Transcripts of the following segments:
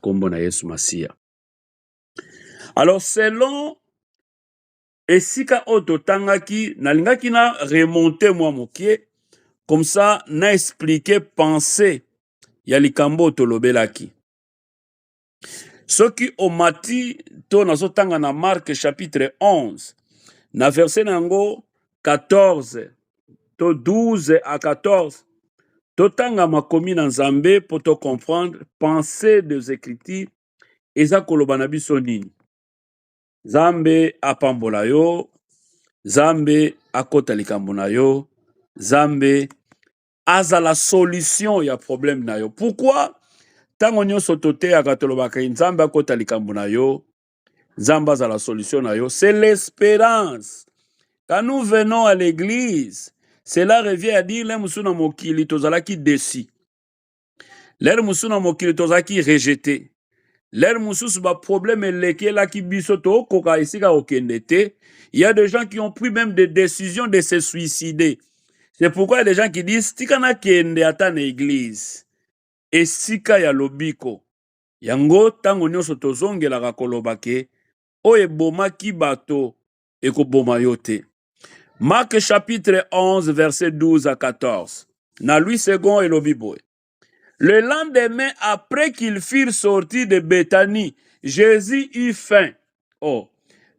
kombo na Yesu Masia. Alors selon esika oto tangaki nalingaki na remonter moi mokie comme ça na expliquer pensée ya likambo tolobelaki. Soki omati to nazotanga na Marc chapitre 11 na verset nango 14 to 12 à 14 totanga makomi na Nzambe pour te comprendre pensée des Écritures eza koloba na biso nini. Nzambe apambola yo, Nzambe akota likambo na yo, Nzambe aza la solution ya problème na yo. Pourquoi tango nyonso toteyaka tolobaka Nzambe akota likambo na yo, Nzambe aza la solution na yo, c'est l'espérance. Quand nous venons à l'église, cela revient à dire les musuna mokili tozalaki déçu. Les musuna mokili tozalaki rejeté. Les mususu ba problème eleki la ki biso to koka isika okendete. Il y a des gens qui ont pris même des décisions de se suicider. C'est pourquoi il y a des gens qui disent tikana kende ata na église. Esika ya lobiko. Yango tango nyonso tozongelaka kolobake o ebomaki bato ekoboma yo te. Marc chapitre 11 verset 12 à 14. Na lui second et lobiboe. Le lendemain, après qu'ils furent sortis de Béthanie, Jésus eut faim. Oh.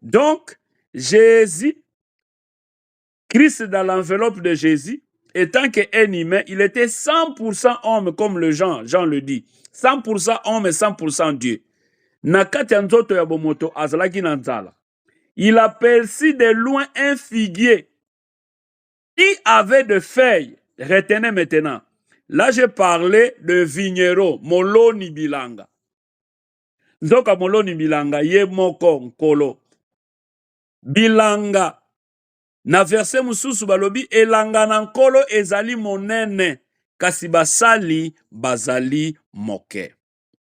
Donc, Jésus, Christ dans l'enveloppe de Jésus, étant qu'un humain, il était 100% homme comme le Jean le dit. 100% homme et 100% Dieu. Nakati anzoto ya bomoto azalaki na nzala. Il aperçut de loin un figuier qui avait de feuilles. Retenez maintenant. Là, j'ai parlé de vigneron, Moloni Bilanga. Nzoka Moloni Bilanga, ye moko nkolo. Bilanga. Na verset mususu balobi, elanga na nkolo ezali monene, kasi basali bazali moke.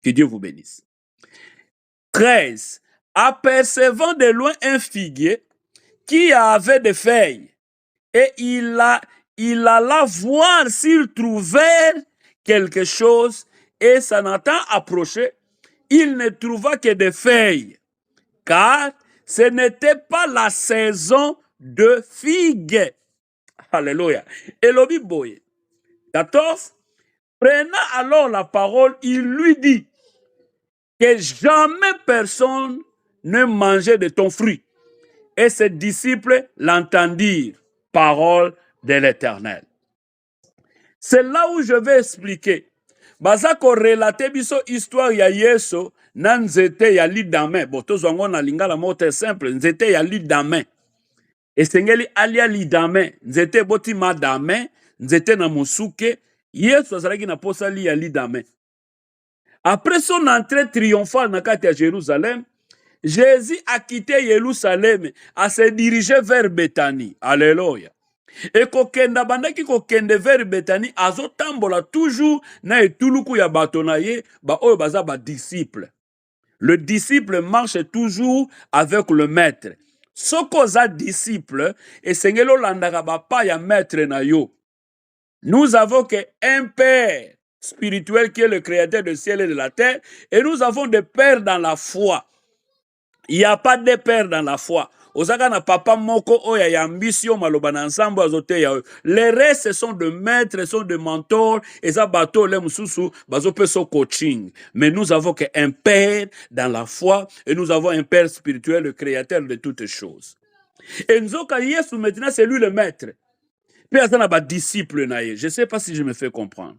Que Dieu vous bénisse. 13. Apercevant de loin un figuier qui avait des feuilles, et il alla voir s'il trouvait quelque chose, et s'en étant approché, il ne trouva que des feuilles, car ce n'était pas la saison de figues. Alléluia. Elobi boye. 14. Prenant alors la parole, il lui dit que jamais personne ne mangeait de ton fruit. Et ses disciples l'entendirent. Parole de l'Éternel. C'est là où je vais expliquer. Bazako relate biso histoire ya Yesu na nzete ya lidame. Botozwango na lingala mote simple. Nzete ya lidame. Esengeli alia lidame. Nzete boti madame. Nzete na musuke. Yesu azalaki na posa li ya lidame. Après son entrée triomphale na kati ya Jérusalem, Jésus a quitté Jérusalem, a se dirigé vers Béthanie. Alléluia. Et kokenda bandaki kokende vers Béthanie, azotambola toujours na etuluku ya bato na ye, ba oyo baza ba disciple. Le disciple marche toujours avec le maître. Soko za disciple, et sengelo landaka ba pa ya maître na yo. Nous avons qu'un père spirituel qui est le créateur du ciel et de la terre, et nous avons des pères dans la foi. Il n'y a pas de père dans la foi. Ozaka na papa moko oya ya ambition maloba na ensemble azote ya. Les restes sont de maîtres, sont de mentors, et ça bateau le mususu bazo peso coaching. Mais nous avons qu'un père dans la foi, et nous avons un père spirituel, le créateur de toutes choses. Et nzoka Yesu maintenant c'est lui le maître. Puis il y a des disciples. Je ne sais pas si je me fais comprendre.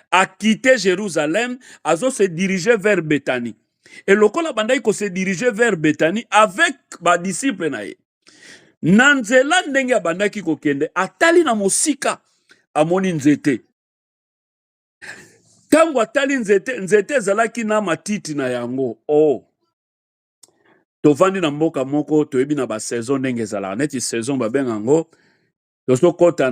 A quitté Jérusalem, Azo se dirigeait vers Béthanie. Et le kola bandai ko se dirigeait vers Béthanie avec ba disciples naye. Nanzela ndenge bandaki ko kende atali na mosika amoni nzete. Tango atali nzete zalaki na matiti na yango. Oh. Tovandi na mboka moko toyebi na ba saison ndenge zala. Neti saison ba bengango. Tokota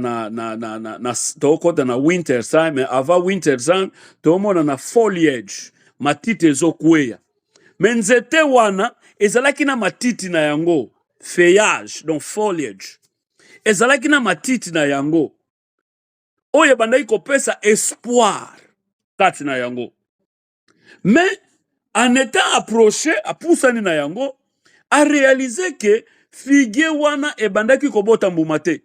na winter time, mais avant winter time, tomona na foliage, matiti ezokweya. Mais nzete wana, ezalaki na matiti na yango, feuillage, donc foliage. Ezalaki na matiti na yango. Oye bandai kopesa espoir, kati na yango. Mais, en étant approché apusani na yango a réalisé que figuier wana ebandaki kobota mbuma te,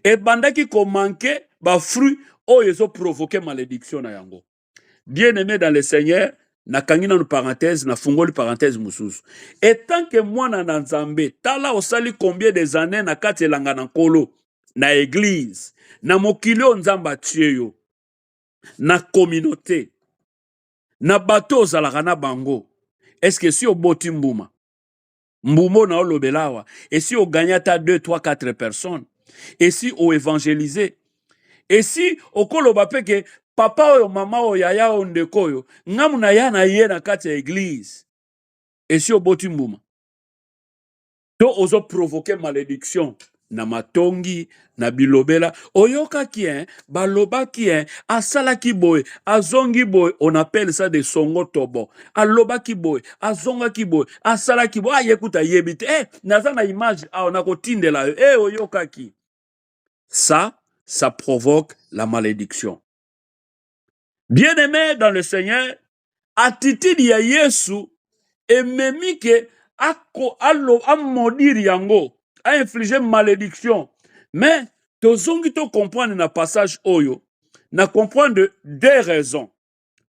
ebandaki komanke ba fruit oyo ezo provoquer malédiction na yango. Bien aimé dans le Seigneur, nakangi nanu parenthèse, na fungoli parenthèse mususu. Et tant que mwana na nzambe, tala osali combien des années na kati elanga na nkolo, na église, na mokili oyo nzambe atie yo, na communauté, na bato ozalaka na bango, est-ce que si oboti mbuma, mbuma na olobela awa, et si oganya ta 2, 3, 4 personnes, et si o évangéliser, et si okoloba pe ke papa oyo mama oyo yaya oyo ndeko oyo ngamu na ya na ye na kati ya église, et si oboti mbuma, to ozo provoquer malédiction na matongi, na bilobela, oyokaki balobaki asalaki boy, azongi boy, on appelle ça des songo tobo, alobaki boy, azongaki boy, asalaki boy, ayekuta yebite, naza na image na kotindela yo, oyokaki. Ça provoque la malédiction. Bien-aimé dans le Seigneur, attitude ya Yesu ememi ke a maudire yango, a infliger malédiction. Mais tozongi to comprendre na passage oyo, na comprendre 2 raisons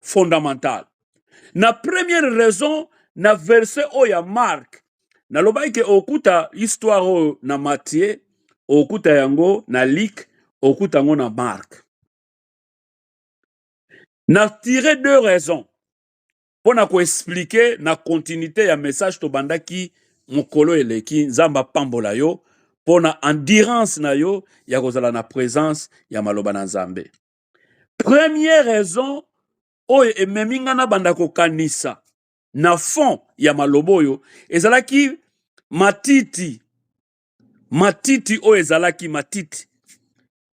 fondamentales. Na première raison, na verset oya Marc, na lobai ke okuta histoire oyo na Matthieu, okuta yango na Luc, okuta yango na Marc. Na tiré 2 raisons pour na ko expliquer na continuité ya message to bandaki mokolo eleki nzamba pambola yo pour na endurance na yo ya kozala na présence ya maloba na nzambe. Première raison oyo ememinga na bandako kanisa na fond ya malobo yo ezalaki matiti oyo ezalaki matiti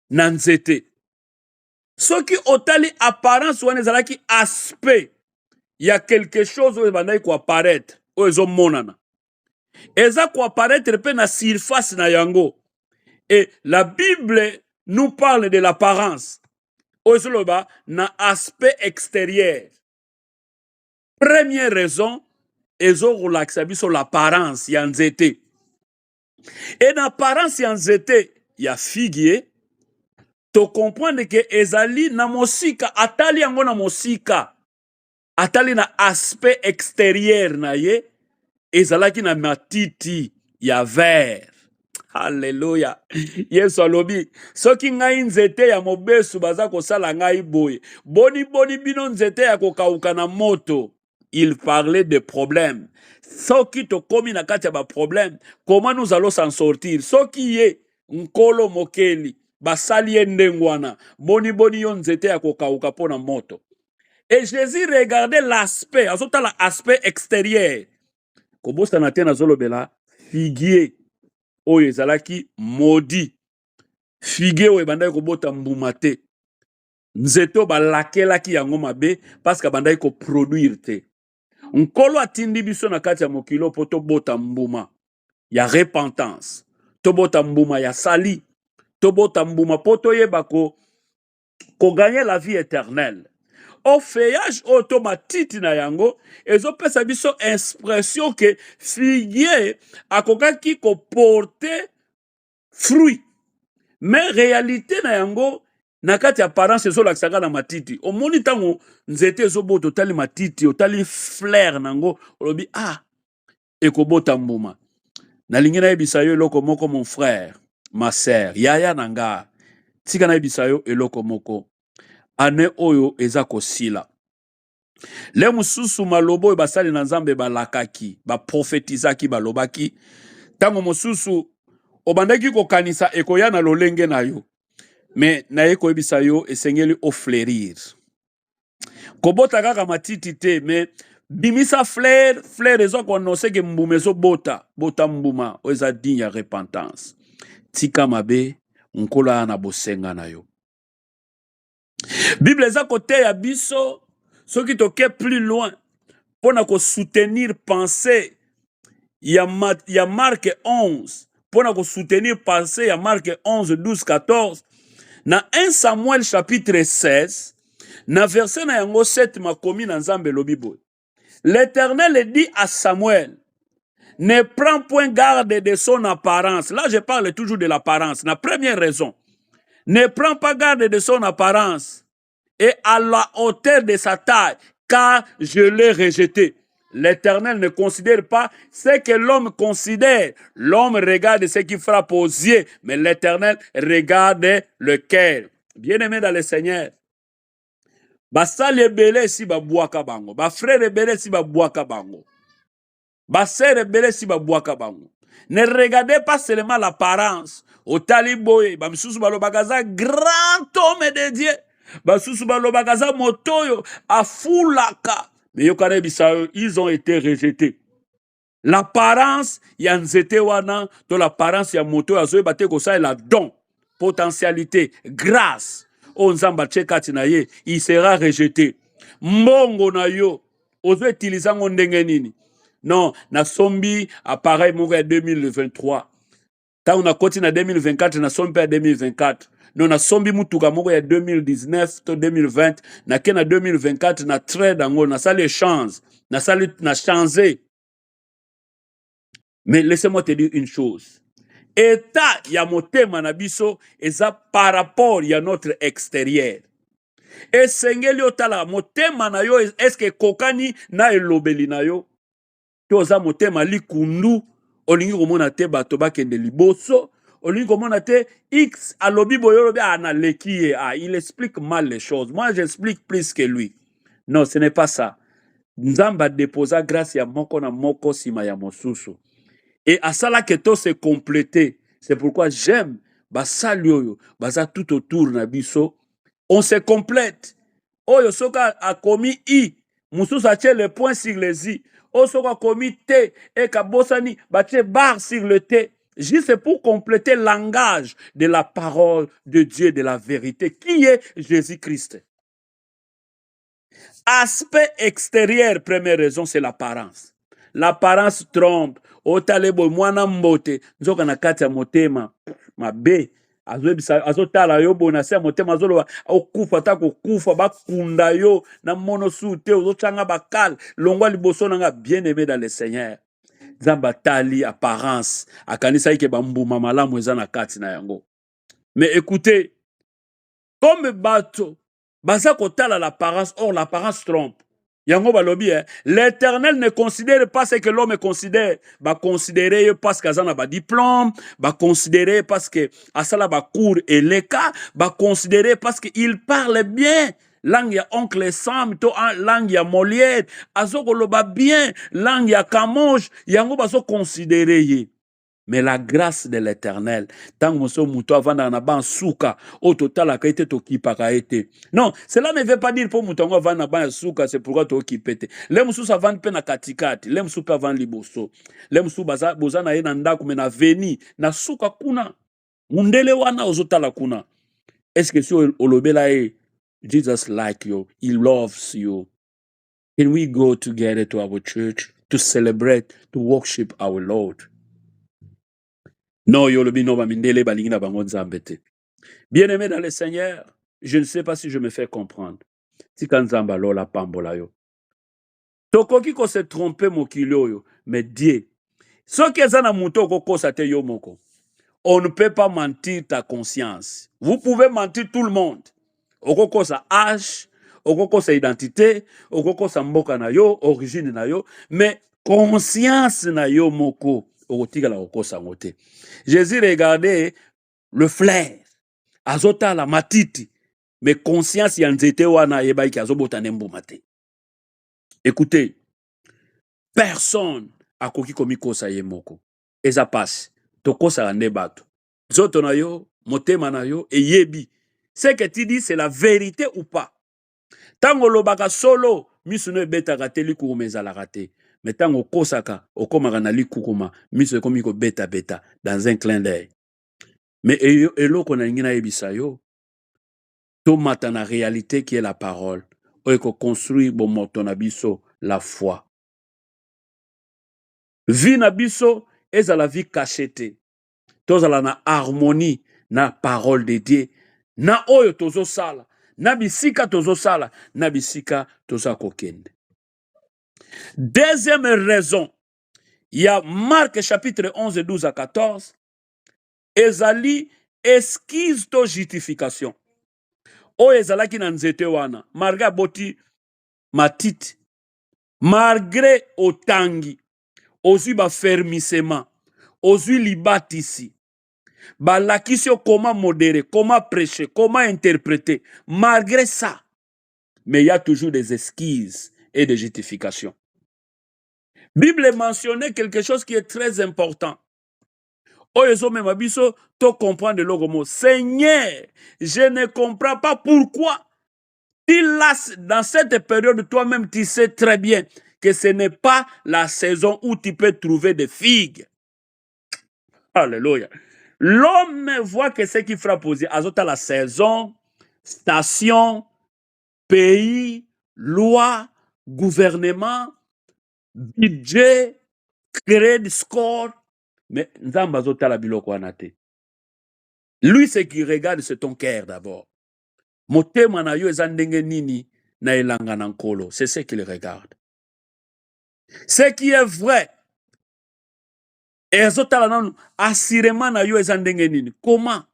na nzete. Soki otali apparence wana ezalaki aspect ya quelque chose oyo bandaki ko apparaître oyo ezo monana. Eza ko apparaître pe na surface na yango. Et la Bible nous parle de l'apparence. Oyo soloba na aspect extérieur. Première raison, ezo relaxa biso l'apparence ya nzete. Et na apparence ya nzete ya figuier, to comprendre que ezali na mosika, atali yango na mosika, atali na aspect extérieur na ye, ezalaki na matiti ya vert. Alléluia. Yesu alobi, soki ngai nzete ya mobesu baza kosala ngai boye, boni bino nzete ya kokauka na moto. Il parlait de problèmes. Soki to komi na kati ya ba problème, comment nous allons s'en sortir? Soki ye nkolo mokeli basali ye ndengwana, boni yo nzete ya kokauka pona moto. Et Jésus regardait l'aspect, azota la aspect extérieur. Kobosta na tena zolobela figuier oyo ezalaki maudit. Figuier oyo bandaki kobota mbuma te. Nzeto balakelaki yango mabe parce que bandaki ko produire te. Nkolo atindi biso na kati ya mokilo po tobota mbuma ya repentance, tobota mbuma ya sali, tobota mbuma po toyeba ko gagner la vie éternelle. Au feuillage automatique na yango ezopesa biso expression que figuier akokaki ko porter fruit, mais réalité na yango na kati apparence ezolakisaka na matiti. Omoni ntango nzete ezobota otali matiti, otali fleur nango, olobi ekobota mbuma. Nalingi nayebisa yo eloko moko mon frère, ma sœur, yaya nanga, tika nayebisa yo eloko moko. Ane oyo eza kosila. Le mususu malobo basali na nzambe balakaki, ba prophétisaki balobaki, tango mususu obandaki kokanisa ekoya na lolenge na yo. Mais naye koyebisa yo esengeli ofleurir. Kobota kaka matiti te, mais bimisa fleur ezo konose ke mbuma ezo bota mbuma oza digne ya repentance. Tika mabe nkola na bosenga na yo. Bible eza kote ya biso soki toke plus loin pona ko soutenir pensée ya Marc 11, pona ko soutenir pensée ya Marc 11, 12, 14. Na 1 Samuel chapitre 16, na verset na yango 7 makomi na nzambe lobi boy. L'Éternel dit à Samuel, ne prends point garde de son apparence. Là, je parle toujours de l'apparence. La première raison, ne prends pas garde de son apparence et à la hauteur de sa taille, car je l'ai rejeté. L'Éternel ne considère pas ce que l'homme considère. L'homme regarde ce qui frappe aux yeux, mais l'Éternel regarde le cœur. Bien-aimé dans le Seigneur, basali ebele si babwaka bango, ba frère ebele si babwaka bango, ba sœur ebele si babwaka bango. Ne regardez pas seulement l'apparence. Au taliboye, ba misusu balobakaza grand homme de Dieu. Basusu balobakaza motoyo afulaka. Mais yokane bisayo, ils ont été rejetés. L'apparence ya nzete wana, to l'apparence ya motoyo azoye bate kosa la don, potentialité, grâce. Onzamba tchekati na ye, il sera rejeté. Mbongo na yo, ozo utiliser ngo ndenge nini? Non, na sombi appareil moko ya 2023. Tant on a continué en 2024, na sombi à 2024. Non, na sombi mutuka moko ya 2019 to 2020, na ke na 2024 na trade dango, na sali échange, na sali na changer. Mais laissez-moi te dire une chose. État ya motema na biso eza par rapport ya notre extérieur. Et sengeli otala motema na yo est-ce que kokani na elobeli na yo? Toza motema likundu olingi komona te bato bakende liboso, olingi komona te X alobi boyolo be analeki il explique mal les choses. Moi j'explique plus que lui. Non, ce n'est pas ça. Nzamba déposa grâce ya moko na moko sima ya mosusu. Et à ça là que tout se compléter. C'est pourquoi j'aime basali oyo baza tout autour na biso. On se complète. Oyo soka a commis I, mususu a le point sur les I. Oyo soka a commis T et kabosani bache barre sur le T. Juste pour compléter le langage de la parole de Dieu, de la vérité, qui est Jésus-Christ. Aspect extérieur, première raison, c'est l'apparence. L'apparence trompe. Otalebo mwana mbote nzoka na kati ya motema mabe azotala yo bona se motema azoloba okufa ta kokufa bakunda yo na mono sute ozochanga bakal longwa liboso nanga bien-aimé dans le Seigneur. Nzamba tali apparence akanisa ike bambuma malamu eza na kati na yango. Mais écoutez, comme bato baza kotala l'apparence, or l'apparence trompe. Yango balobi, l'Éternel ne considère pas ce que l'homme considère. Ba considérer parce que azana ba diplôme, ba considérer parce que asala ba cours et les cas, ba considérer parce qu'il parle bien. Langue ya oncle Sam, to langue ya Molière, azo koloba bien, langue ya Kamosh, yango baso considérer ye. Mais la grâce de l'Éternel, tant que mon mouton avant d'en ban souka, au total a été occupé été. Non, cela ne veut pas dire pour mouton avant d'en ban souka, c'est pourquoi tu occupé. Les moussous avant pena katikati, les moussous avant liboso, les moussous baza bozana ye nanda comme na veni, na souka kuna, mundele wana ozotala kuna. Est-ce que si olobela e, Jesus like you, he loves you. Can we go together to our church to celebrate, to worship our Lord? Non, yolobi no bamindele balingina bango nzambete. Bien-aimé dans le Seigneur, je ne sais pas si je me fais comprendre. Si kanzamba lola pambola yo. Tokoki ko se tromper mokilo yo, mais Dieu. Ce qui est na muto ko sa te yo moko. On ne peut pas mentir ta conscience. Vous pouvez mentir tout le monde. Okoko sa âge, okoko sa identité, okoko sa mboka na yo, origine na yo, mais conscience na yo moko. Jésus regardait le flair, azota la matiti, mais conscience yanzete wana yebaiki azobota nembomate. Écoutez, personne a koki komikosa yemoko. Eza passe, tokosa la nebato. Zoto na yo, motema na yo, et yebi. Ce que tu dis, c'est la vérité ou pas. Tango lobaka solo, misuno ebeta rateli kurumeza la raté. Mais tant au kosaka, au komaranali kukuma, miso komiko beta beta, dans un clin d'œil. Mais elo konangina ebisayo, tomata na réalité qui est la parole, oeko construire bon motonabiso la foi. Vie nabiso, eza la vie cachetée. Tozala na harmonie, na parole de Dieu, na oyo tozo sala, na bisika tozo sala, na bisika toza kokende. Deuxième raison, il y a Marc chapitre 11, 12 à 14. Ezali esquisse to justification. O ezalaki na nzete wana, malgré boti matiti, malgré otangi, ozwi ba fermissement, ozwi libatisi, balakisi yo comment modérer, comment prêcher, comment interpréter. Malgré ça, mais il y a toujours des esquisses et des justifications. Bible mentionnait quelque chose qui est très important. Oyezo même abiso to comprendre le mot. Seigneur, je ne comprends pas pourquoi. Dans cette période, toi-même, tu sais très bien que ce n'est pas la saison où tu peux trouver des figues. Alléluia. L'homme voit que ce qui frappe aux yeux, azota la saison, station, pays, loi, gouvernement, budget, crédit score. Mais nzamba azota la biloko anate. Lui, ce qu'il regarde, c'est ton cœur d'abord. Motema na yo ezandenge nini na elanga na nkolo. C'est ce qu'il regarde. Ce qui est vrai, ezotala nanu assurément na yo ezandenge nini. Comment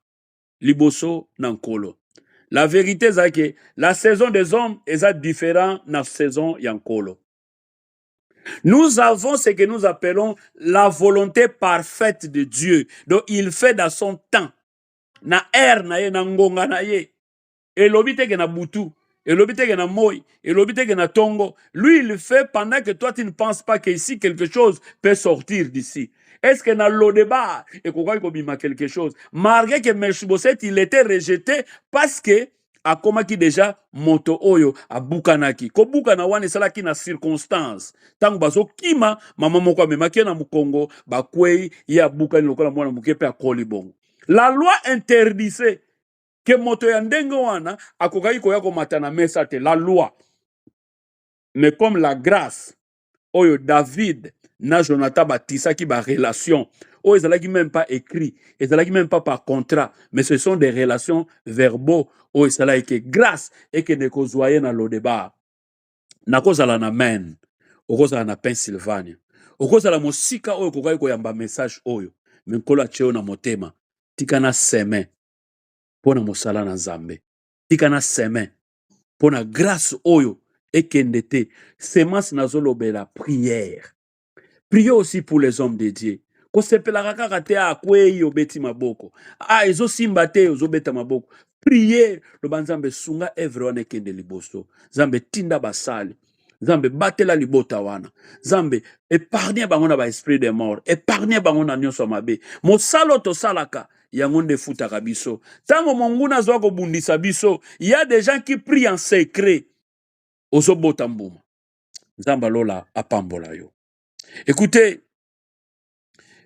liboso na nkolo. La vérité c'est que la saison des hommes est différente de la saison yankolo. Nous avons ce que nous appelons la volonté parfaite de Dieu. Donc il fait dans son temps. Na na ye na ngonga na ye. Elobi teke na butu, elobi teke na moi, elobi teke na tongo. Lui, il fait pendant que toi, tu ne penses pas qu'ici, quelque chose peut sortir d'ici. Est-ce que dans le débat, et pourquoi il y a quelque chose? Malgré que Mephibosheth, il était rejeté parce que, a komaki déjà moto oyo a bukanaki. Ko bukana wane salaki na circonstance. Tango bazo kima, mama moko amemaki na mukongo, bakwei, ya bukani lokola mwana mukepe a kolibongo. La loi interdisait que moto ya ndenge wana akokaki koya komata na mesa te, la loi. Mais comme la grâce oyo David na Jonathan batisaki ba relation oyo ezalaki même pas écrit, ezalaki même pas par contrat, mais ce sont des relations verbaux oyo ezalaki que grâce et que ne kozwaye na lodeba nakozala na Maine, okozala na Pennsylvania, okozala mosika oyo kokaki koyamba message oyo, mais nkolo atye na motema tika na seme pona mosala na Nzambe, tika na seme pona grâce oyo ekende te. Semence nazolobela prière. Priez aussi pour les hommes de Dieu. Ko sepelaka kaka te akwei obeti maboko. Ezo simba te ozobeta maboko. Priez lo banzambe sunga evre wana ekende liboso. Zambe tinda basali. Zambe batela libota wana. Zambe épargnez bango na ba esprit de mort. Épargnez bango na nyonso mabe. Mosalo to salaka yango nde futaka biso. Tango monguna zwa ko bundisa biso, il y a des gens qui prient en secret. Ozobota mbuma. Nzamba lola apambola yo. Écoutez,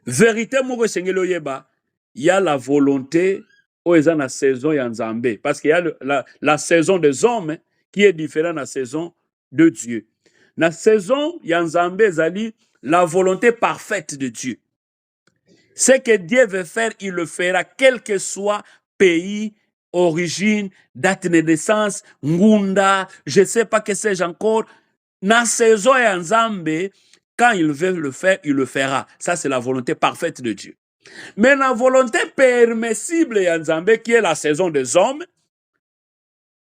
vérité moko sengelo yeba, il y a la volonté au la saison ya Nzambe, parce qu'il y a la saison des hommes qui est différente de la saison de Dieu. La saison ya Nzambe zali la volonté parfaite de Dieu. Ce que Dieu veut faire, il le fera, quel que soit pays, origine, date de naissance, ngunda, je ne sais pas que sais-je encore. Na saison ya Nzambe, quand il veut le faire, il le fera. Ça, c'est la volonté parfaite de Dieu. Mais la volonté permissible ya Nzambe, qui est la saison des hommes,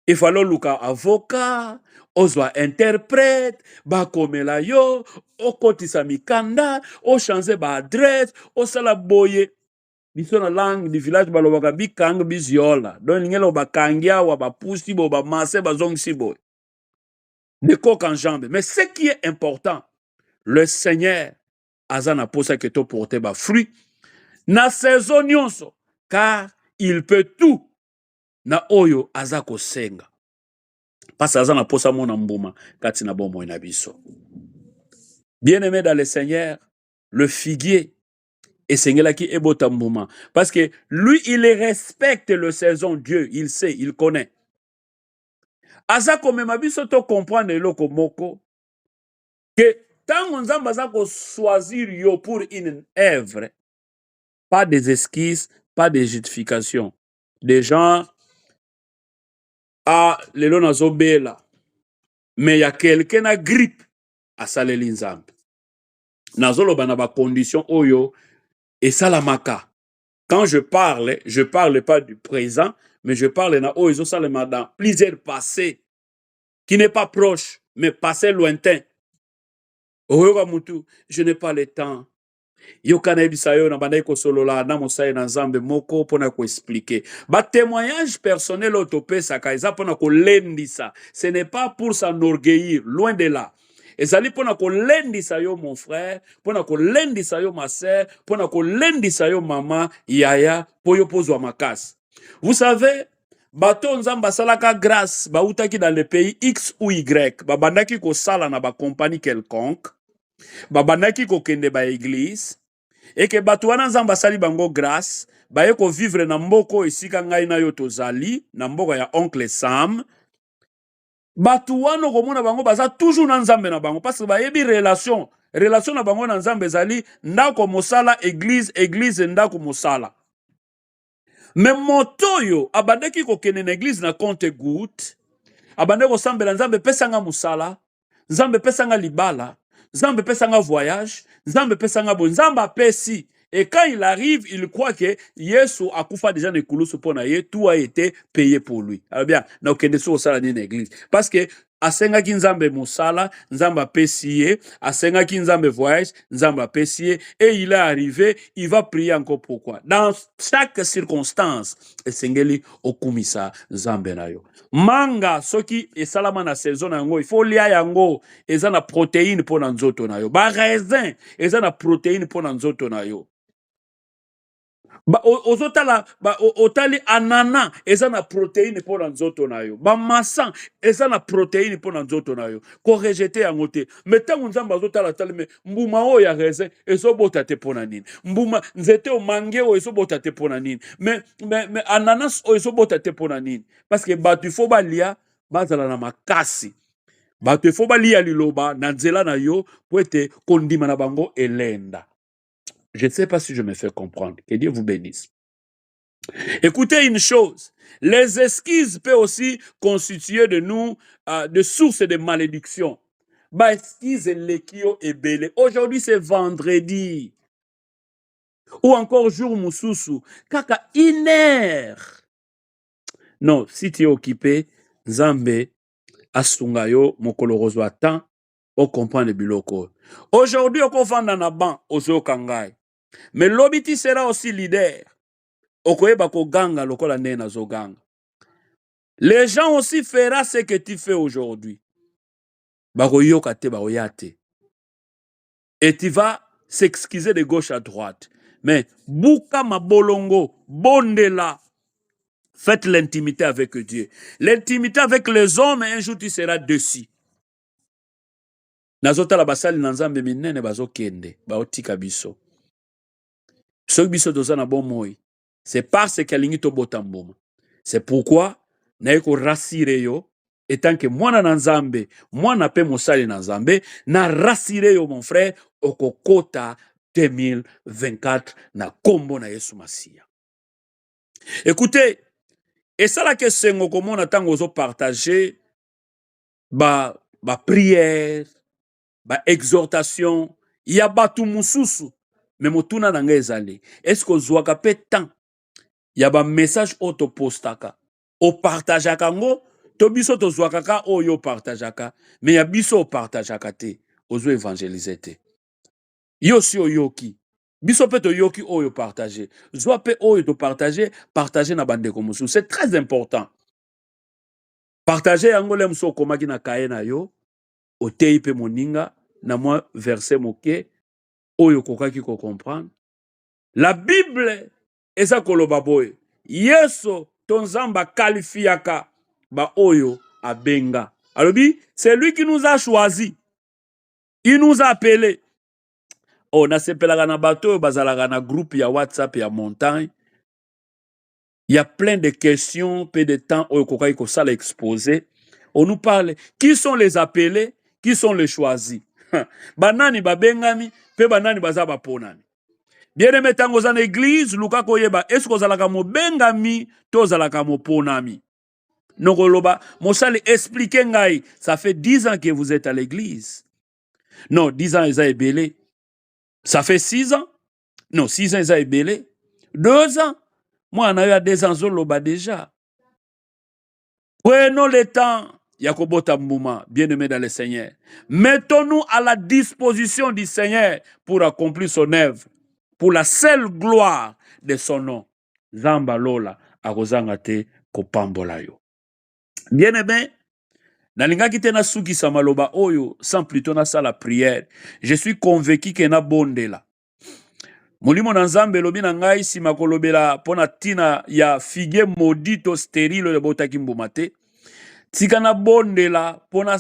il fallait luka avocat, ozwa interprète, bakomela yo, okotisa mikanda, o changer ba adresse, o sala boye. Biso na langue du village balobaka bikang biziola. Donc ngelo bakangia wa bapusi bo ba masse bazongisi boye. De coq en jambe. Mais ce qui est important, le Seigneur azana posa que to porter ba fruit na saison nyonso, car il peut tout na oyo azako senga. Parce que azana posa mona mbuma kati na bomo na biso. Bien-aimé dans le Seigneur, le figuier et Seigneur qui est mbuma, parce que lui il respecte le saison Dieu, il sait, il connaît. Azako mema biso to comprendre eloko moko que tant Nzambe azako choisir yo pour une œuvre, pas des esquisses, pas de justification. Des gens, le long nazobela, mais il y a quelqu'un qui a grippe. asaleli nzambe. Nazoloba na ba condition oyo esalamaka. Quand je parle pas du présent, mais je parle na oyo ezosalema dans plusieurs passés qui n'est pas proche, mais passé lointain. Oyoka mutu, je n'ai pas le temps. Yokana ebisa yo na bandai ko solola na mosai na nzambe moko pona ko expliquer. Ba témoignage personnel otopesaka eza pona ko lendisa. Ce n'est pas pour s'enorgueillir, loin de là. Ezali pona ko lendisa yo mon frère, pona ko lendisa yo ma sœur, pona ko lendisa yo mama, yaya, po yo pozwa makasi. Vous savez, bato nzamba salaka grâce, ba utaki dans le pays X ou Y, ba bandaki ko sala na ba compagnie quelconque, ba bandaki ko kende ba église, et que bato wana nzamba sali bango grâce, ba ye ko vivre na mboko esika ngai na yo tozali, na mboko ya oncle Sam. Bato wana komona bango baza toujours na nzambe na bango, parce que ba yebi relation na bango na nzambe zali ndako mosala église ndako mosala. Mais motoyo abandeki ko kene na église na compte goutte, abandeki ko sambela nzambe pesanga musala, nzambe pesanga libala, nzambe pesanga voyage, nzambe pesanga bon, nzambe apesi. Et quand il arrive, il croit que Yesu akufa déjà ne kulusu pona ye, tout a été payé pour lui. Alors bien, na okende so sala ni na église parce que asenga ki nzambe musala, nzambe apesi ye, asenga ki nzambe voyage, nzambe apesi ye, et il est arrivé, il va prier encore pourquoi. Dans chaque circonstance, esengeli okumisa nzambe na yo. Manga soki esalama na saison yango, il faut lia yango, eza na protéine pona nzoto na yo. Ba raisin, eza na protéine pona nzoto na yo. Ba ozotala ba otali anana eza na protéine pona nzoto na yo. Ba masan eza na protéine pona nzoto na yo. Ko rejeter yango te. Metango nzamba azotala tali me mbuma o ya raisin ezobota te pona nini. Mbuma nzete o mange o ezobota te pona nini. Mais ananas o ezobota te pona nini. Parce que batu fo ba lia bazala na makasi. Batu fo ba lia liloba na nzela na yo po ete kondima na bango elenda. Je ne sais pas si je me fais comprendre. Que Dieu vous bénisse. Écoutez une chose. Les esquisses peuvent aussi constituer de nous de sources de malédiction. Bah, esquisse lekio et belé. Aujourd'hui, c'est vendredi. Ou encore jour mususu. Kaka iner. Non, si tu es occupé, Nzambe, asungayo, mokolo rozwa temps, on comprend le biloko. Aujourd'hui, on vend na ban, ozo kangai. Mais l'obiti sera aussi leader. Okoyeba ko ganga lokola nena zo ganga. Les gens aussi feront ce que tu fais aujourd'hui. Bakoyoka te bakoyate. Et tu vas s'excuser de gauche à droite. Mais buka mabolongo, bondela. Faites l'intimité avec Dieu. L'intimité avec les hommes, un jour tu seras dessus. Nazota la basali nanzambe minene bazo kende, baotika biso. Soki biso toza na bon moi, c'est parce qu'alingi to botamboma. C'est pourquoi na ko rasire yo etant que mwana na nzambe, mwana pe mosali na nzambe, na rasire yo mon frère okokota 2024 na kombo na Yesu Masia. Écoutez, et ça là que sengo komona tango ozo partager ba prière, ba exhortation, ya batu mususu. Mais motuna nanga ezali. Est-ce que ozwaka pe temps ya ba message auto postaka o partageaka ngo to biso to zwaka o yo partageaka mais ya biso o partageaka te ozo évangéliser te. Yo si oyoki biso pe to yoki o yo partager. Zwa pe o yo to partager na bandeko musu. C'est très important. Partager yango le mso komaki na kaye na yo o tei pe moninga na moi verset moke oyo kokaki ko comprendre. La Bible eza koloba boye. Yeso tonzamba qualifiaka ba oyo abenga. Alobi, c'est lui qui nous a choisi. Il nous a appelé. Oh, na sepelaka na bato bazalaka na groupe ya WhatsApp ya montagne. Il y a plein de questions, peu de temps oyo kokaki ko sala exposé. On nous parle qui sont les appelés, qui sont les choisis. Banani babengami, pe banani bazaba ponani. Bien-aimé tango za église, luka koyeba, est-ce que zalaka mo bengami, to zalaka mo ponami. Nokoloba, mosali explique ngai, ça fait 10 ans que vous êtes à l'église. Non, 10 ans, ils ont belé. Ça fait 6 ans. Non, 6 ans, ils ont belé. 2 ans. Moi, on a eu à 2 ans, Zoloba déjà. Prenons le temps, Yakobo Tambouma, bien-aimé dans le Seigneur. Mettons-nous à la disposition du Seigneur pour accomplir son œuvre, pour la seule gloire de son nom. Zamba Lola, Akozangate, Kopambolayo. Bien-aimé, nalingaki tena suki samaloba oyo, sans plutôt na sa la prière. Je suis convaincu que na bondela. Molimo na nzambe lobi na ngai sima kolobela pona tina ya figue maudito stérile de botaki mbuma te. Tika na bondela pona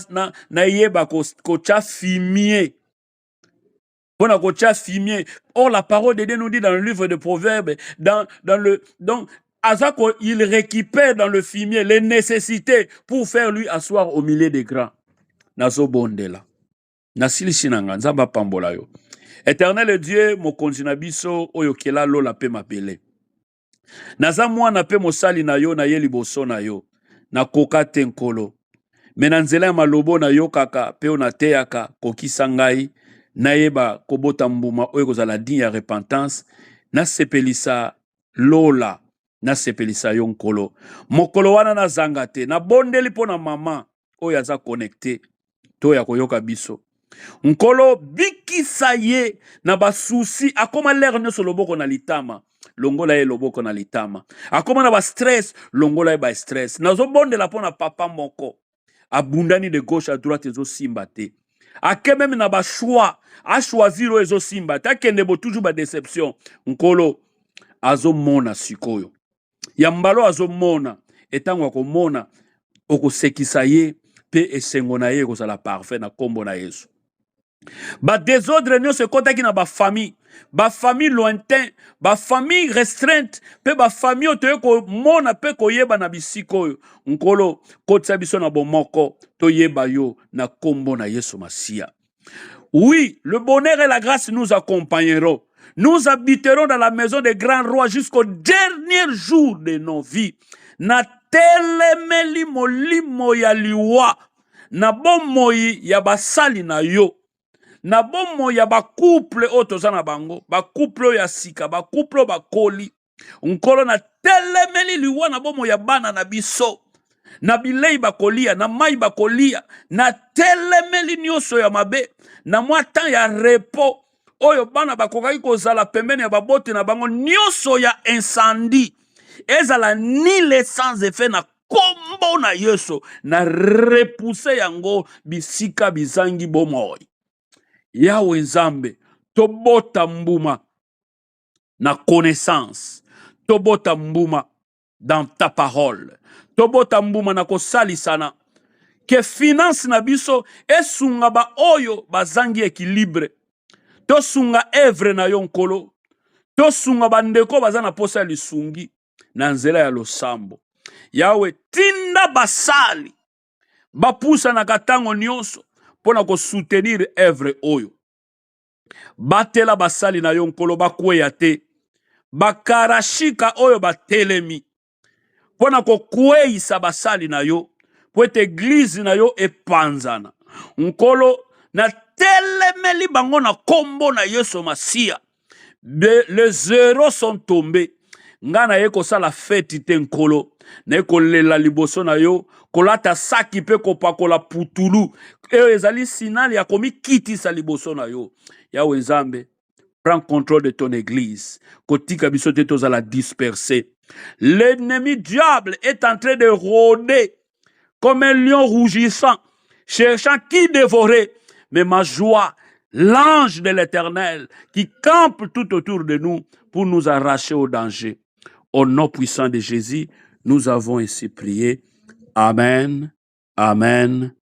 na yeba ko cha fumier. Pona ko cha fumier. Or la parole de Dieu nous dit dans le livre de Proverbes, donc il récupère dans le fumier les nécessités pour faire lui asseoir au milieu des grands. Nazo bondela. Nasili sinanga nzamba pambola yo. Éternel Dieu, mokonzi na biso oyo kela lola pe mapele. Naza mwana pe mosali na yo na ye liboso na yo. Na koka te nkolo. Mena nzela ya malobo na yo kaka pe ona teyaka kokisa ngai na yeba kobota mbuma oyo kozala digne ya repentance. Na sepelisa lola. Na sepelisa yo nkolo. Mokolo wana na zanga te. Na bondeli po na mama oyo aza connecté. To ya koyoka biso. Nkolo bikisa ye na basusi akoma lere nyonso loboko na litama longola ye loboko na litama akoma na ba stress longola ye ba stress nazo bondela pona papa moko abundani de gauche à droite ezo simba te ake même na ba choix a choisir o ezo simba te akende bo toujours ba déception nkolo azo mona sikoyo ya mbalo azo mona etango akomona okosekisa ye pe esengo na ye kozala parfait na kombo na Yesu. Ba désordre nyonso ekotaki na ba famille lointain, ba famille restreinte, pe ba famille otoye ko mona pe koyeba na bisiko oyo. Nkolo kotisa biso na bomoko toyeba yo na kombo na Yesu Masia. Oui, le bonheur et la grâce nous accompagneront. Nous habiterons dans la maison des grands rois jusqu'au dernier jour de nos vies. Na telemeli molimo ya liwa, na bomoi ya basali na yo. Na bomo ya ba couple otoza na bango, ba couple ya sika, ba couple ba koli. Nkolo na telemeli liwa na bomo ya bana na biso. Na bilei ba kolia, na mai ba kolia, na telemeli nyonso ya mabe, na mwa temps ya repos. Oyo bana ba kokaki kozala pembeni ya babote na bango nyonso ya incendie. Ezala nile sans effet na kombo na Yesu, na repousser yango bisika bizangi bomoi. Yawe Nzambe, tobota mbuma na connaissance, tobota mbuma dans ta parole, tobota mbuma na kosalisana, ke finance na biso esunga ba oyo bazangi équilibre, tosunga evre na yo nkolo, tosunga bandeko baza na posa ya lisungi, na nzela ya losambo. Yawe tinda basali, bapusa na katango nyonso, pona ko soutenir evre oyo. Batela basali na yo nkolo bakweya te. Bakarashika oyo batelemi. Pona ko kweisa basali na yo. Po ete église na yo epanzana. Nkolo na telemeli bango na kombo na Yesu Masia. Les zéros sont tombés. Nga na ye kosala feti te nkolo. Na ye kolela liboso na yo. Kolata saki pe kopakola putulu. Eyo ezali sinali ya komi kiti sa liboso na yo. Yawe Nzambe, prends contrôle de ton église. Kotika biso te tozala disperser. L'ennemi diable est en train de rôder comme un lion rougissant, cherchant qui dévorer. Mais ma joie, l'ange de l'Éternel qui campe tout autour de nous pour nous arracher au danger. Au nom puissant de Jésus, nous avons ainsi prié. Amen, amen,